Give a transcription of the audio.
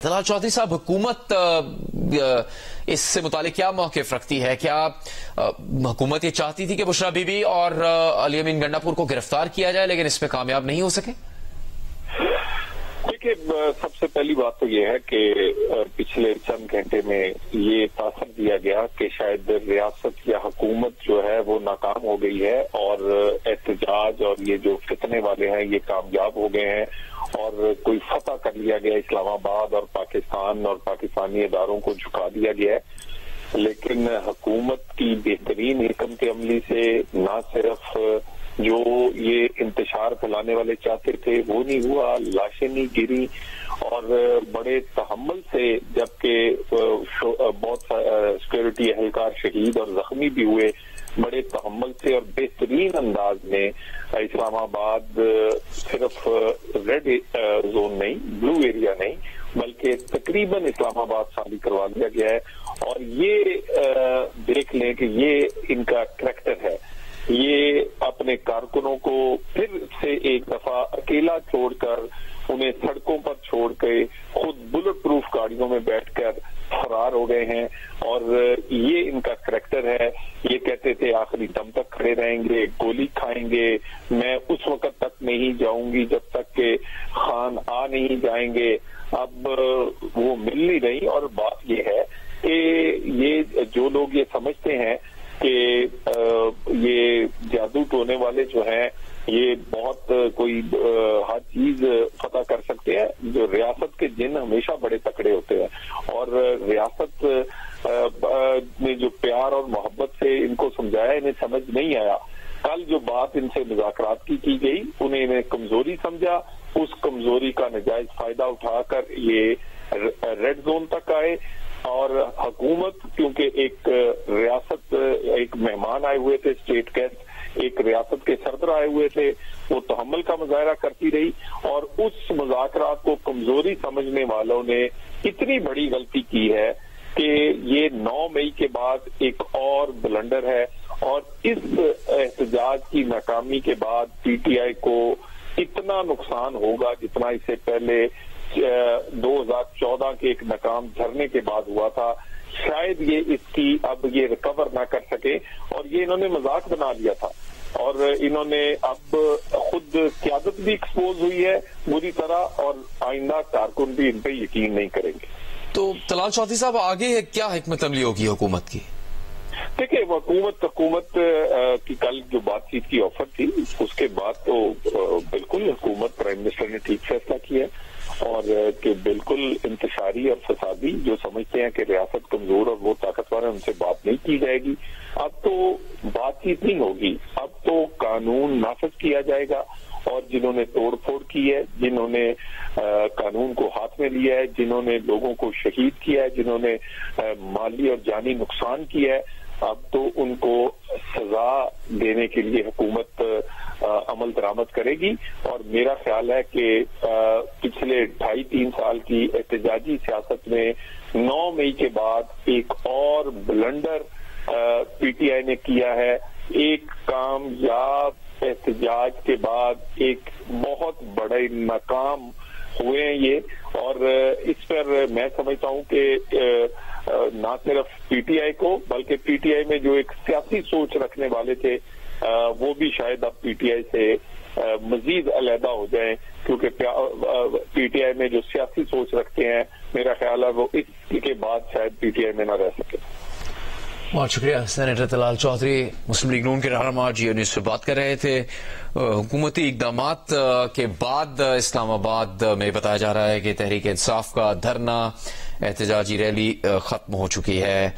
طلال چودھری صاحب، حکومت اس سے متعلق کیا موقف رکھتی ہے؟ کیا حکومت یہ چاہتی تھی کہ بشرا بی بی اور علی امین گنڈا پور کو گرفتار کیا جائے لیکن اس میں کامیاب نہیں ہو سکے؟ دیکھیے، سب سے پہلی بات تو یہ ہے کہ پچھلے چند گھنٹے میں یہ تاثر دیا گیا کہ شاید ریاست یا حکومت جو ہے وہ ناکام ہو گئی ہے اور احتجاج اور یہ جو فتنے والے ہیں یہ کامیاب ہو گئے ہیں اور کوئی فتح کر لیا گیا اسلام آباد اور پاکستان اور پاکستانی اداروں کو جھکا دیا گیا ہے۔ لیکن حکومت کی بہترین حکمت عملی سے نہ صرف جو یہ انتشار پھیلانے والے چاہتے تھے وہ نہیں ہوا، لاشیں نہیں گری، اور بڑے تحمل سے، جبکہ بہت سیکورٹی اہلکار شہید اور زخمی بھی ہوئے، بڑے تحمل سے اور بہترین انداز میں اسلام آباد صرف ریڈ زون نہیں، بلو ایریا نہیں، بلکہ تقریباً اسلام آباد شامل کروا دیا گیا ہے۔ اور یہ دیکھ لیں کہ یہ ان کا کریکٹر ہے، یہ اپنے کارکنوں کو پھر سے ایک دفعہ اکیلا چھوڑ کر، انہیں سڑکوں پر چھوڑ کے خود بلٹ پروف گاڑیوں میں بیٹھ کر فرار ہو گئے ہیں، اور یہ ان کا کریکٹر ہے۔ یہ کہتے تھے آخری دم تک کھڑے رہیں گے، گولی کھائیں گے، میں اس وقت تک نہیں جاؤں گی جب تک کہ خان آ نہیں جائیں گے۔ اب وہ مل نہیں رہی، اور بات یہ ہے کہ یہ جو لوگ یہ سمجھتے ہیں کہ یہ جادو ٹونے والے جو ہیں یہ بہت کوئی ہر چیز فتح کر سکتے ہیں، جو ریاست کے جن ہمیشہ بڑے تکڑے ہوتے ہیں، اور ریاست نے جو پیار اور محبت سے ان کو سمجھایا انہیں سمجھ نہیں آیا۔ کل جو بات ان سے مذاکرات کی گئی، انہیں کمزوری سمجھا، اس کمزوری کا ناجائز فائدہ اٹھا کر یہ ریڈ زون تک آئے، اور حکومت کیونکہ ایک ریاست، ایک مہمان آئے ہوئے تھے، اسٹیٹ گیسٹ ایک ریاست کے صدر آئے ہوئے تھے، وہ تحمل کا مظاہرہ کرتی رہی، اور اس مذاکرات کو کمزوری سمجھنے والوں نے اتنی بڑی غلطی کی ہے کہ یہ 9 مئی کے بعد ایک اور بلنڈر ہے، اور اس احتجاج کی ناکامی کے بعد پی ٹی آئی کو اتنا نقصان ہوگا جتنا اس سے پہلے 2014 کے ایک ناکام دھرنے کے بعد ہوا تھا، شاید یہ اس کی اب یہ ریکور نہ کر سکے، اور یہ انہوں نے مذاق بنا لیا تھا، اور انہوں نے اب خود قیادت بھی ایکسپوز ہوئی ہے بری طرح، اور آئندہ کارکن بھی ان پہ یقین نہیں کریں گے۔ تو طلال چودھری صاحب، آگے کیا حکمت عملی ہوگی حکومت کی؟ دیکھیے، حکومت کی کل جو بات چیت کی آفر تھی، اس کے بعد تو بالکل حکومت، پرائم منسٹر نے ٹھیک فیصلہ کیا، اور کہ بالکل انتشاری اور فسادی جو سمجھتے ہیں کہ ریاست کمزور اور وہ طاقتور ہے ان سے بات نہیں کی جائے گی۔ اب تو بات چیت نہیں ہوگی، اب تو قانون نافذ کیا جائے گا، اور جنہوں نے توڑ پھوڑ کی ہے، جنہوں نے قانون کو ہاتھ میں لیا ہے، جنہوں نے لوگوں کو شہید کیا ہے، جنہوں نے مالی اور جانی نقصان کیا ہے، اب تو ان کو سزا دینے کے لیے حکومت عمل درآمد کرے گی۔ اور میرا خیال ہے کہ پچھلے 2.5-3 سال کی احتجاجی سیاست میں 9 مئی کے بعد ایک اور بلنڈر پی ٹی آئی نے کیا ہے، ایک کامیاب احتجاج کے بعد ایک بہت بڑے ناکام ہوئے ہیں یہ، اور اس پر میں سمجھتا ہوں کہ نہ صرف پی ٹی آئی کو بلکہ پی ٹی آئی میں جو ایک سیاسی سوچ رکھنے والے تھے وہ بھی شاید اب پی ٹی آئی سے مزید علیحدہ ہو جائیں، کیونکہ پی ٹی آئی میں جو سیاسی سوچ رکھتے ہیں میرا خیال ہے وہ اس کے بعد شاید پی ٹی آئی میں نہ رہ سکے۔ بہت شکریہ سینیٹر طلال چودھری، مسلم لیگ نون کے رہنما، جیو نیوز سے بات کر رہے تھے۔ حکومتی اقدامات کے بعد اسلام آباد میں بتایا جا رہا ہے کہ تحریک انصاف کا دھرنا، احتجاجی ریلی ختم ہو چکی ہے۔